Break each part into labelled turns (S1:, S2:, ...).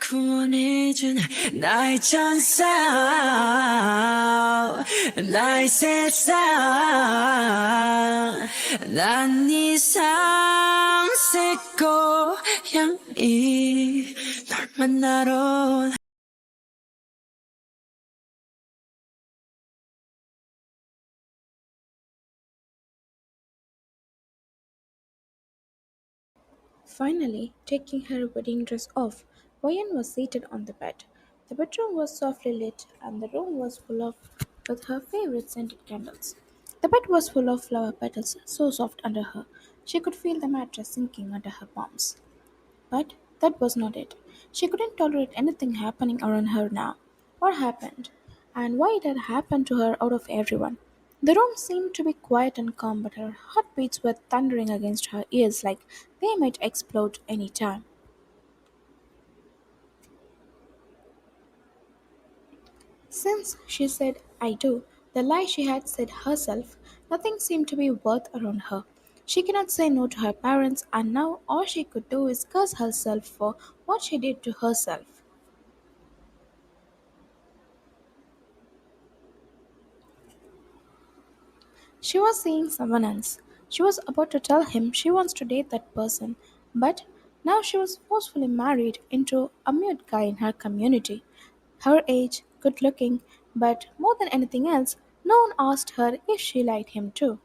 S1: 구원해준 나의 천사 나의 세상 난 이상 새 고향이 널 만나러
S2: Finally, taking her wedding dress off, Wyan was seated on the bed. The bedroom was softly lit, and the room was full of with her favorite scented candles. The bed was full of flower petals, so soft under her, she could feel the mattress sinking under her palms. But that was not it. She couldn't tolerate anything happening around her now. What happened? And why it had happened to her out of everyone? The room seemed to be quiet and calm, but her heartbeats were thundering against her ears like they might explode any time. Since she said I do, the lie she had said herself, nothing seemed to be worth around her. She cannot say no to her parents, and now all she could do is curse herself for what she did to herself. She was seeing someone else. She was about to tell him she wants to date that person, but now she was forcefully married into a mute guy in her community. Her age, good looking, but more than anything else, no one asked her if she liked him too.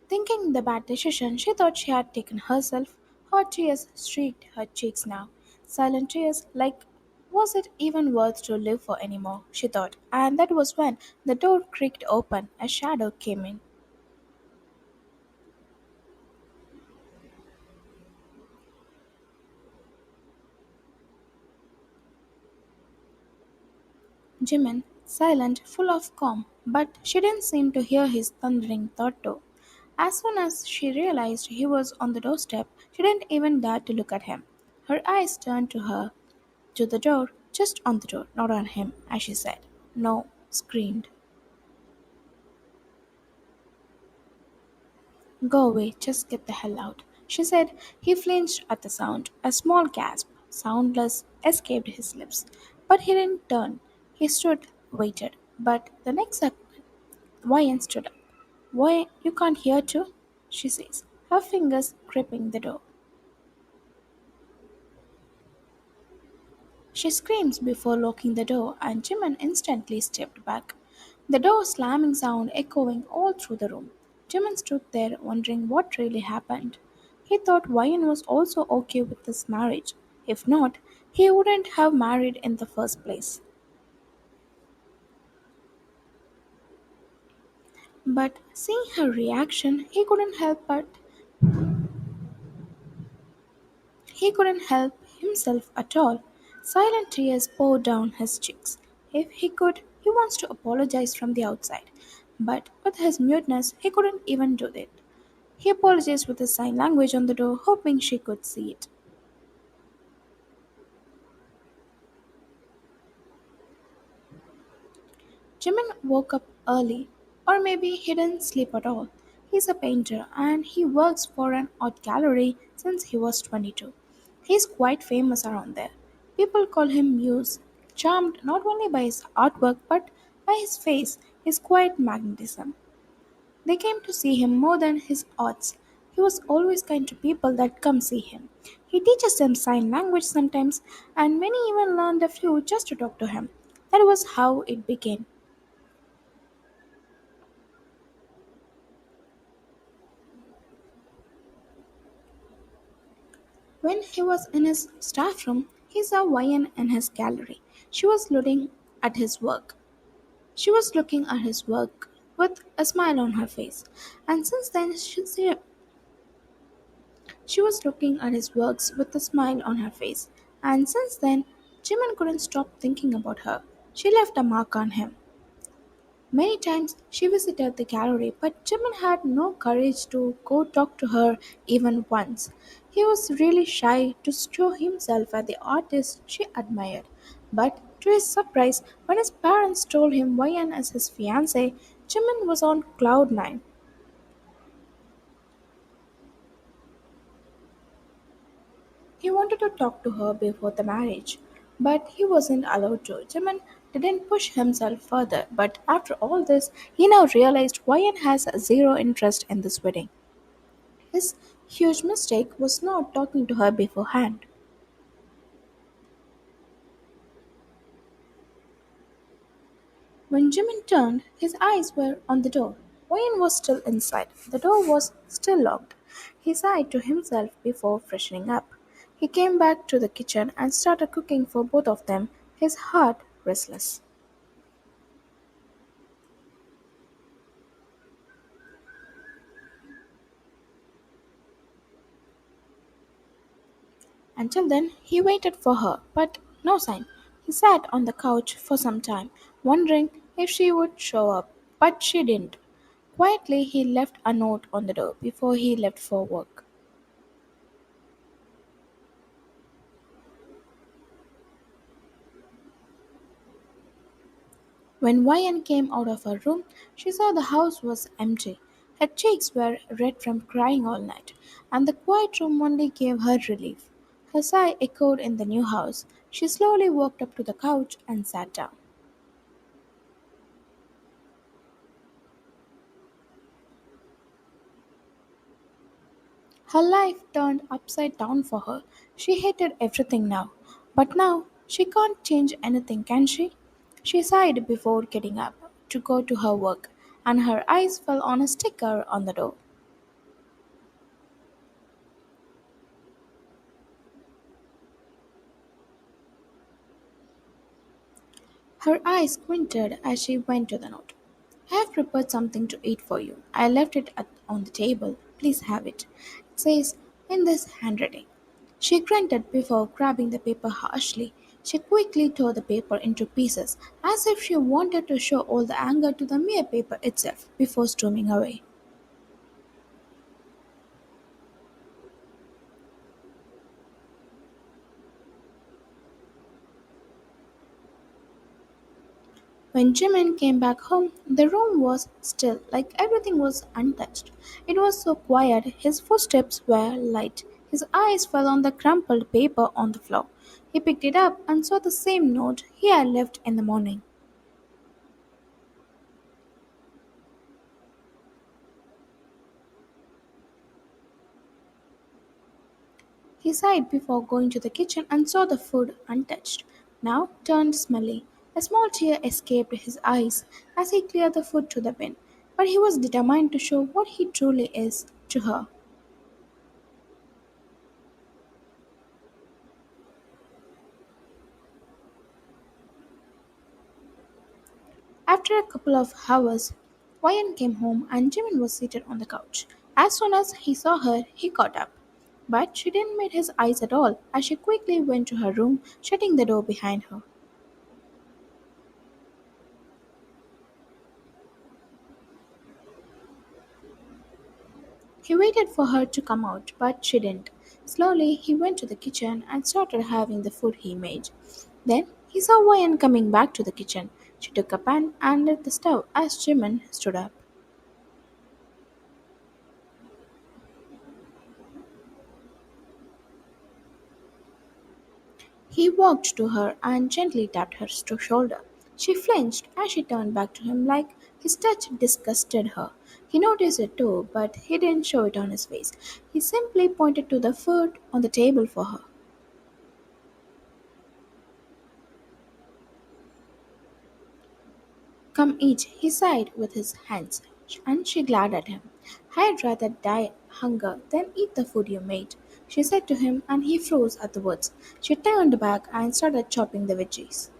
S2: Thinking the bad decision she thought she had taken herself, hot tears streaked her cheeks now. Silent tears, like, was it even worth to live for anymore? She thought, and that was when the door creaked open, a shadow came in. Jimin, silent, full of calm, but she didn't seem to hear his thundering thought too. As soon as she realized he was on the doorstep, she didn't even dare to look at him. Her eyes turned to the door, just on the door, not on him, as she said. No, screamed. Go away, just get the hell out. She said. He flinched at the sound. A small gasp, soundless, escaped his lips. But he didn't turn. He stood, waited. But the next second, Wyan stood up. Why, you can't hear too? She says, her fingers gripping the door. She screams before locking the door, and Jimin instantly stepped back. The door slamming sound echoing all through the room. Jimin stood there wondering what really happened. He thought Wyan was also okay with this marriage. If not, he wouldn't have married in the first place. But seeing her reaction, he couldn't help himself at all. Silent tears poured down his cheeks. If he could, he wants to apologize from the outside. But with his muteness, he couldn't even do that. He apologized with his sign language on the door, hoping she could see it. Jimin woke up early, or maybe he didn't sleep at all. He's a painter and he works for an art gallery since he was 22. He's quite famous around there. People call him Muse, charmed not only by his artwork but by his face, his quiet magnetism. They came to see him more than his arts. He was always kind to people that come see him. He teaches them sign language sometimes, and many even learned a few just to talk to him. That was how it began. When he was in his staff room, he saw Wyan in his gallery. She was looking at his work. She was looking at his work with a smile on her face. And since then, she was looking at his works with a smile on her face. And since then, Jimin couldn't stop thinking about her. She left a mark on him. Many times she visited the gallery, but Jimin had no courage to go talk to her even once. He was really shy to show himself at the artist she admired. But to his surprise, when his parents told him Wyan as his fiancé, Jimin was on cloud nine. He wanted to talk to her before the marriage, but he wasn't allowed to. Jimin didn't push himself further, but after all this, he now realized Wyan has zero interest in this wedding. His huge mistake was not talking to her beforehand. When Jimin turned, his eyes were on the door. Wayne was still inside. The door was still locked. He sighed to himself before freshening up. He came back to the kitchen and started cooking for both of them, his heart restless. Until then, he waited for her, but no sign. He sat on the couch for some time, wondering if she would show up, but she didn't. Quietly, he left a note on the door before he left for work. When Wyan came out of her room, she saw the house was empty. Her cheeks were red from crying all night, and the quiet room only gave her relief. Her sigh echoed in the new house. She slowly walked up to the couch and sat down. Her life turned upside down for her. She hated everything now. But now, she can't change anything, can she? She sighed before getting up to go to her work, and her eyes fell on a sticker on the door. Her eyes squinted as she went to the note. I have prepared something to eat for you. I left it on the table. Please have it. It says in this handwriting. She grunted before grabbing the paper harshly. She quickly tore the paper into pieces, as if she wanted to show all the anger to the mere paper itself before storming away. When Jimin came back home, the room was still, like everything was untouched. It was so quiet, his footsteps were light. His eyes fell on the crumpled paper on the floor. He picked it up and saw the same note he had left in the morning. He sighed before going to the kitchen and saw the food untouched, now turned smelly. A small tear escaped his eyes as he cleared the food to the bin, but he was determined to show what he truly is to her. After a couple of hours, Wyan came home and Jimin was seated on the couch. As soon as he saw her, he got up. But she didn't meet his eyes at all as she quickly went to her room, shutting the door behind her. He waited for her to come out, but she didn't. Slowly, he went to the kitchen and started having the food he made. Then, he saw Wyan coming back to the kitchen. She took a pan and lit the stove as Jimin stood up. He walked to her and gently tapped her shoulder. She flinched as she turned back to him like his touch disgusted her. He noticed it too, but he didn't show it on his face. He simply pointed to the food on the table for her. Come eat, he sighed with his hands, and she glared at him. I'd rather die hunger than eat the food you made, she said to him, and he froze at the words. She turned back and started chopping the veggies.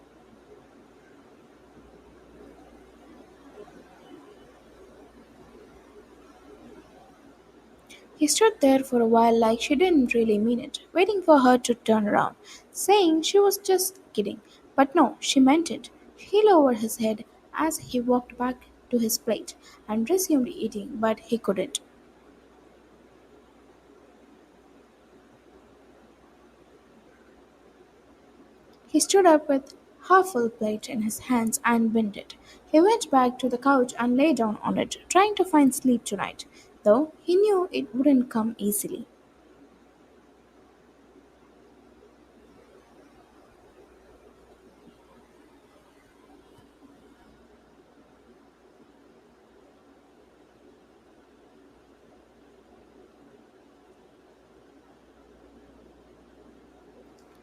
S2: He stood there for a while like she didn't really mean it, waiting for her to turn around, saying she was just kidding. But no, she meant it. He lowered his head as he walked back to his plate and resumed eating, but he couldn't. He stood up with half full plate in his hands and bent it. He went back to the couch and lay down on it, trying to find sleep tonight, though he knew it wouldn't come easily.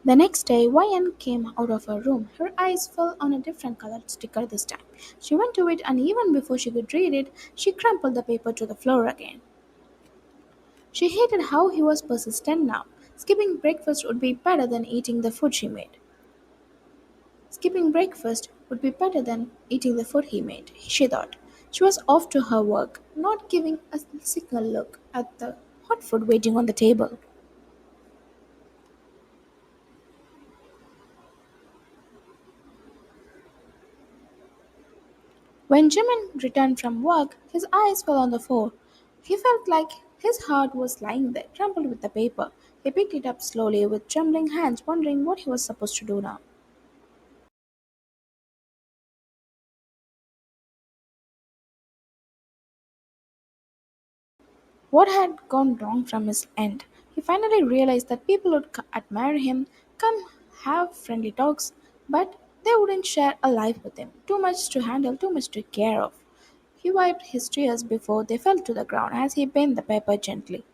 S2: The next day, Wyan came out of her room. Her eyes fell on a different colored sticker this time. She went to it, and even before she could read it, she crumpled the paper to the floor again. She hated how he was persistent now. Skipping breakfast would be better than eating the food she made. Skipping breakfast would be better than eating the food he made, she thought. She was off to her work, not giving a single look at the hot food waiting on the table. When Jimin returned from work, his eyes fell on the floor. He felt like his heart was lying there, crumpled with the paper. He picked it up slowly with trembling hands, wondering what he was supposed to do now. What had gone wrong from his end? He finally realized that people would admire him, come have friendly talks, but they wouldn't share a life with him. Too much to handle, too much to care of. He wiped his tears before they fell to the ground as he bent the paper gently.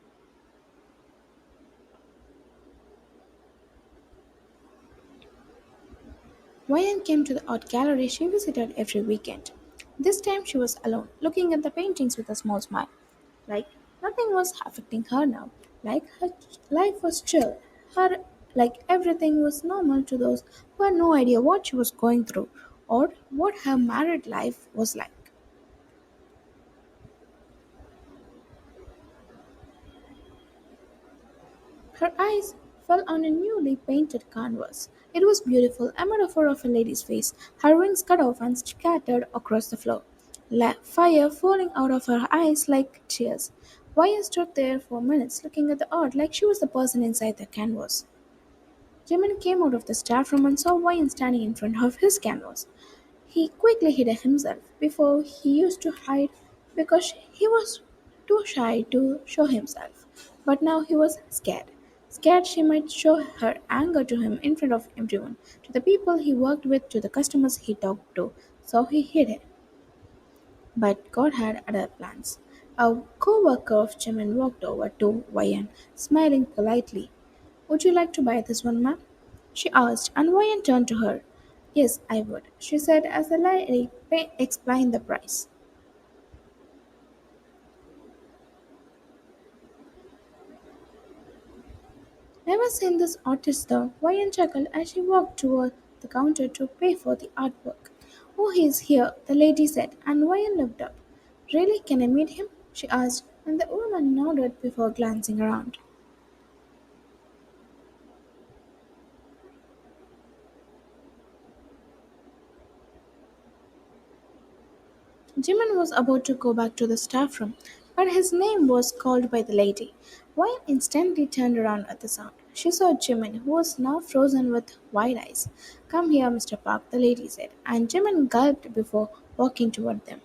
S2: Wyan came to the art gallery she visited every weekend. This time she was alone, looking at the paintings with a small smile. Like nothing was affecting her now. Like her life was chill. Like everything was normal to those who had no idea what she was going through or what her married life was like. Her eyes fell on a newly painted canvas. It was beautiful, a metaphor of a lady's face, her wings cut off and scattered across the floor. Fire falling out of her eyes like tears. Waya stood there for minutes looking at the art like she was the person inside the canvas. Jimin came out of the staff room and saw Wyan standing in front of his canvas. He quickly hid himself before he used to hide because he was too shy to show himself. But now he was scared. Scared she might show her anger to him in front of everyone, to the people he worked with, to the customers he talked to. So he hid it. But God had other plans. A co-worker of Jimin walked over to Wyan, smiling politely. Would you like to buy this one, ma'am? She asked, and Wyan turned to her. Yes, I would, she said as the lady explained the price. Never seen this artist though, Wyan chuckled as she walked toward the counter to pay for the artwork. Oh, he's here, the lady said, and Wyan looked up. Really, can I meet him? She asked, and the woman nodded before glancing around. Jimin was about to go back to the staff room, but his name was called by the lady. Wyan instantly turned around at the sound. She saw Jimin, who was now frozen with wide eyes. Come here, Mr. Park, the lady said, and Jimin gulped before walking toward them.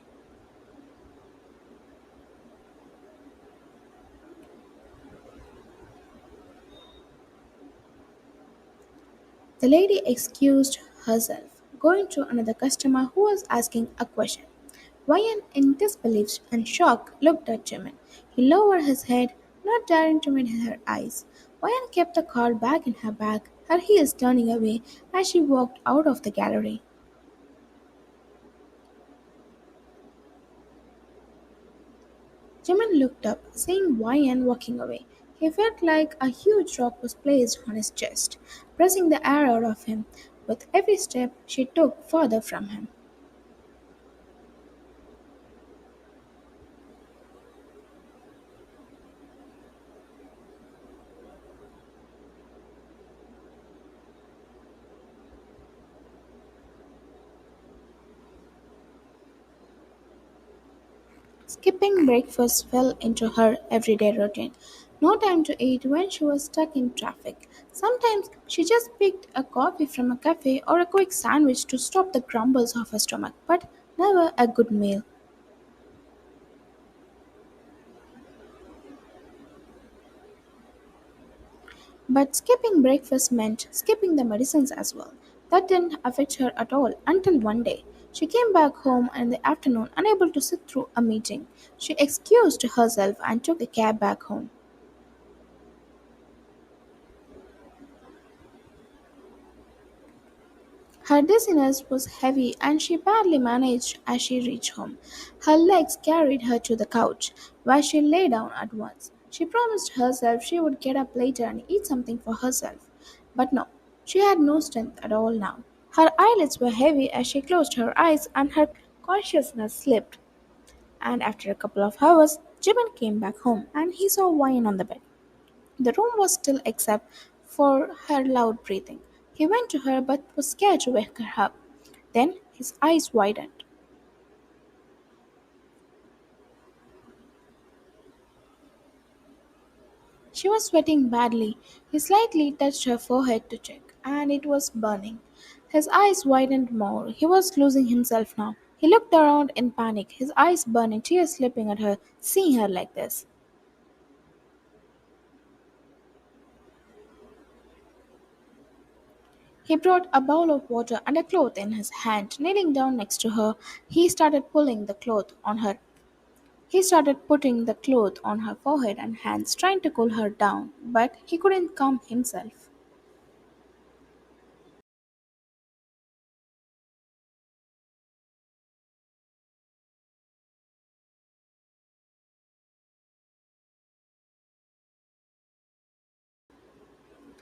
S2: The lady excused herself, going to another customer who was asking a question. Wyan, in disbelief and shock, looked at Jimin. He lowered his head, not daring to meet her eyes. Wyan kept the card bag in her bag, her heels turning away as she walked out of the gallery. Jimin looked up, seeing Wyan walking away. He felt like a huge rock was placed on his chest, pressing the air out of him with every step she took farther from him. Skipping breakfast fell into her everyday routine. No time to eat when she was stuck in traffic. Sometimes she just picked a coffee from a cafe or a quick sandwich to stop the grumbles of her stomach, but never a good meal. But skipping breakfast meant skipping the medicines as well. That didn't affect her at all until one day. She came back home in the afternoon, unable to sit through a meeting. She excused herself and took a cab back home. Her dizziness was heavy and she barely managed as she reached home. Her legs carried her to the couch, where she lay down at once. She promised herself she would get up later and eat something for herself. But no, she had no strength at all now. Her eyelids were heavy as she closed her eyes and her consciousness slipped. And after a couple of hours, Jimin came back home and he saw Wyan on the bed. The room was still except for her loud breathing. He went to her but was scared to wake her up. Then his eyes widened. She was sweating badly. He slightly touched her forehead to check, and it was burning. His eyes widened more. He was losing himself now. He looked around in panic, his eyes burning, tears slipping at her, seeing her like this. He brought a bowl of water and a cloth in his hand. Kneeling down next to her, he started pulling the cloth on her. He started putting the cloth on her forehead and hands, trying to cool her down, but he couldn't calm himself.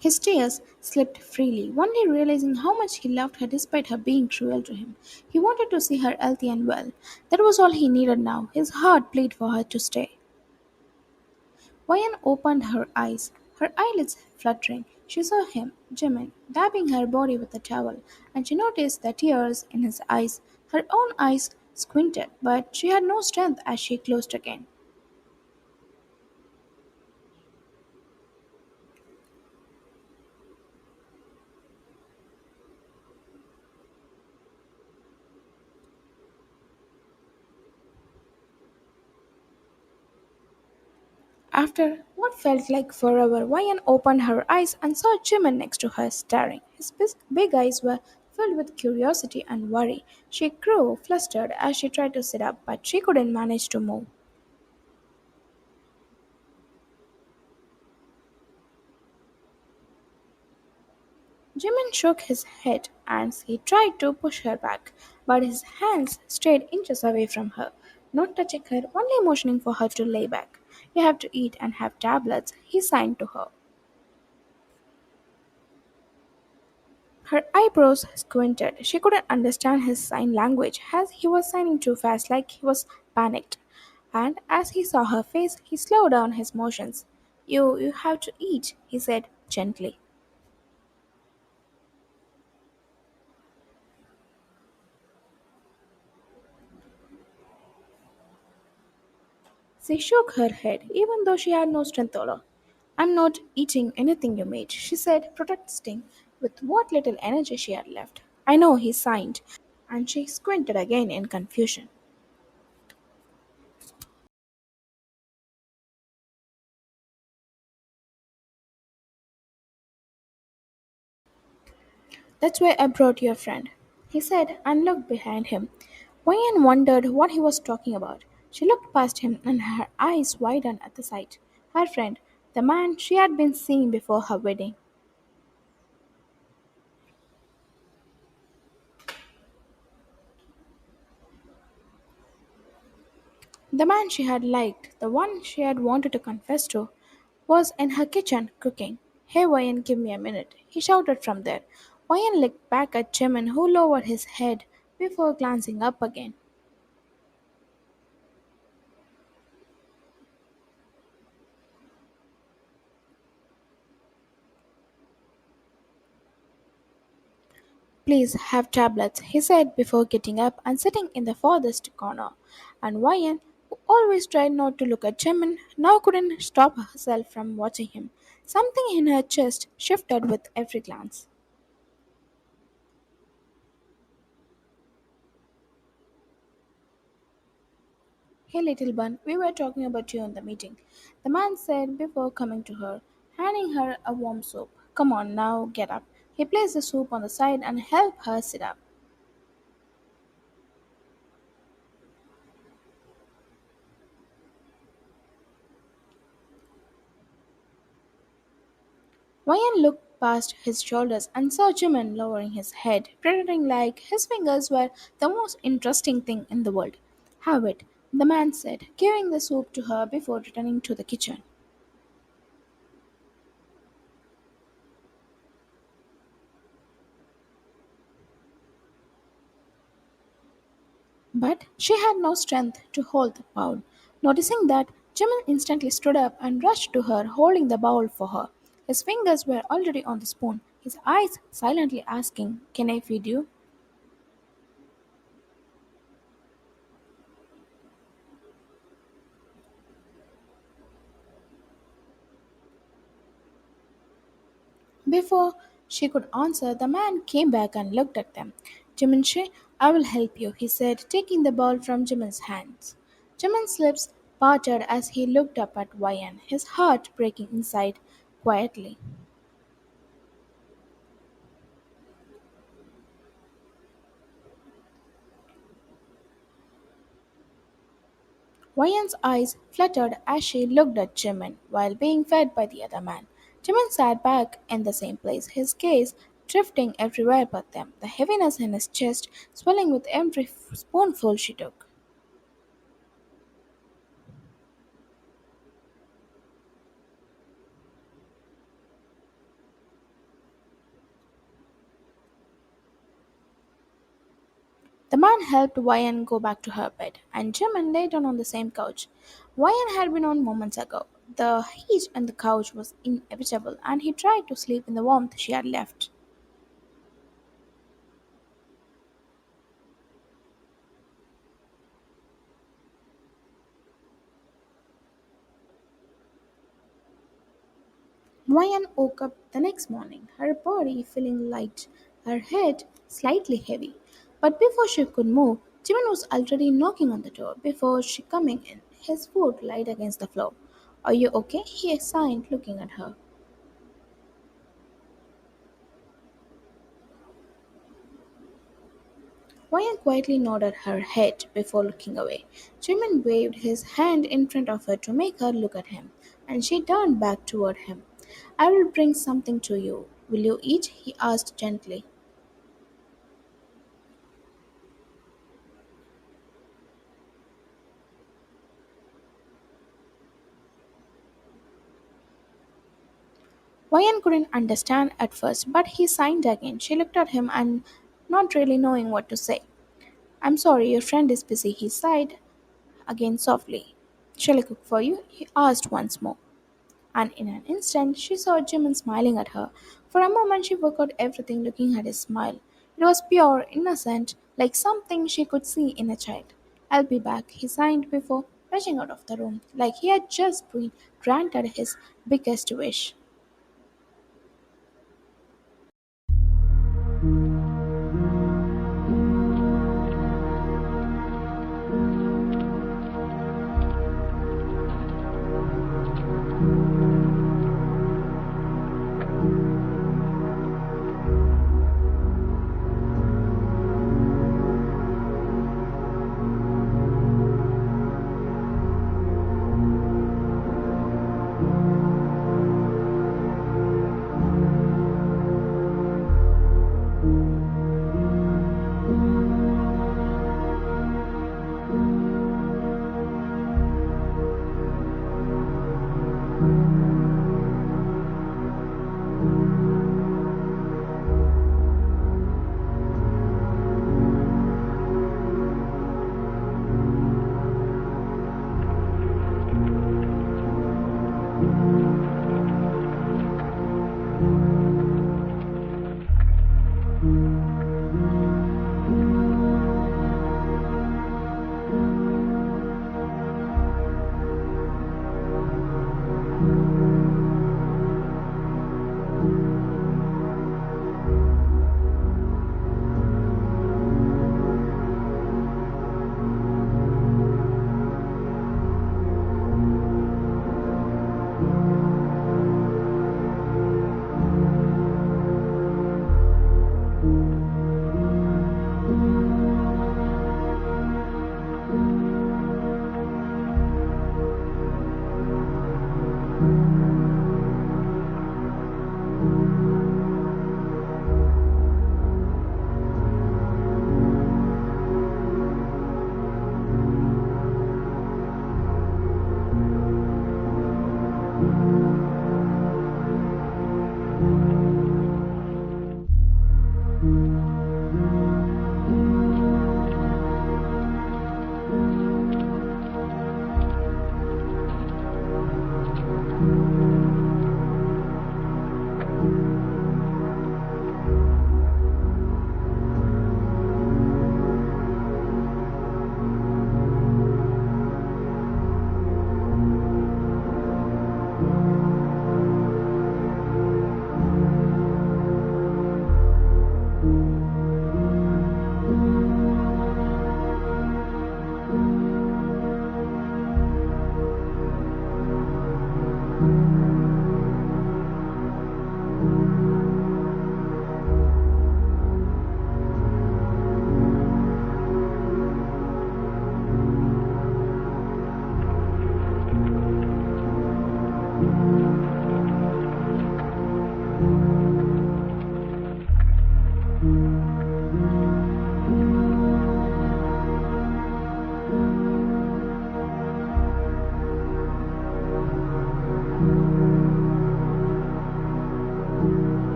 S2: His tears slipped freely, one day realizing how much he loved her despite her being cruel to him. He wanted to see her healthy and well. That was all he needed now. His heart pleaded for her to stay. Wyan opened her eyes, her eyelids fluttering. She saw him, Jimin, dabbing her body with a towel, and she noticed the tears in his eyes. Her own eyes squinted, but she had no strength as she closed again. After what felt like forever, Wyan opened her eyes and saw Jimin next to her, staring. His big eyes were filled with curiosity and worry. She grew flustered as she tried to sit up, but she couldn't manage to move. Jimin shook his head and he tried to push her back, but his hands stayed inches away from her, not touching her, only motioning for her to lay back. You have to eat and have tablets, he signed to her. Her eyebrows squinted. She couldn't understand his sign language as he was signing too fast, like he was panicked. And as he saw her face, he slowed down his motions. You have to eat, he said gently. She shook her head, even though she had no strength at all. I'm not eating anything you made, she said, protesting with what little energy she had left. I know, he signed, and she squinted again in confusion. That's why I brought your friend, he said and looked behind him. Wyan wondered what he was talking about. She looked past him and her eyes widened at the sight. Her friend, the man she had been seeing before her wedding. The man she had liked, the one she had wanted to confess to, was in her kitchen cooking. Hey Wyan, give me a minute, he shouted from there. Wyan looked back at Jimin, who lowered his head before glancing up again. Please have tablets, he said before getting up and sitting in the farthest corner. And Wyan, who always tried not to look at Jimin, now couldn't stop herself from watching him. Something in her chest shifted with every glance. Hey little bun, we were talking about you in the meeting, the man said before coming to her, handing her a warm soup. Come on now, get up. He placed the soup on the side and helped her sit up. Wyan looked past his shoulders and saw Jimin lowering his head, pretending like his fingers were the most interesting thing in the world. Have it, the man said, giving the soup to her before returning to the kitchen. But she had no strength to hold the bowl. Noticing that, Jimin instantly stood up and rushed to her, holding the bowl for her. His fingers were already on the spoon, his eyes silently asking, "Can I feed you?" Before she could answer, the man came back and looked at them. "Jimin, I will help you," he said, taking the bowl from Jimin's hands. Jimin's lips parted as he looked up at Wyan, his heart breaking inside quietly. Ryan's eyes fluttered as she looked at Jimin while being fed by the other man. Jimin sat back in the same place, his gaze drifting everywhere but them, the heaviness in his chest swelling with every spoonful she took. The man helped Wyan go back to her bed, and Jimin lay down on the same couch. Wyan had been on moments ago. The heat on the couch was inevitable, and he tried to sleep in the warmth she had left. Ryan woke up the next morning, her body feeling light, her head slightly heavy. But before she could move, Jimin was already knocking on the door. Before she coming in, his foot laid against the floor. "Are you okay?" he signed, looking at her. Ryan quietly nodded her head before looking away. Jimin waved his hand in front of her to make her look at him, and she turned back toward him. "I will bring something to you. Will you eat?" he asked gently. Wyan couldn't understand at first, but he signed again. She looked at him and not really knowing what to say. "I'm sorry, your friend is busy," he sighed again softly. "Shall I cook for you?" he asked once more. And in an instant, she saw Jimin smiling at her. For a moment, she forgot everything looking at his smile. It was pure, innocent, like something she could see in a child. "I'll be back," he signed before rushing out of the room, like he had just been granted his biggest wish.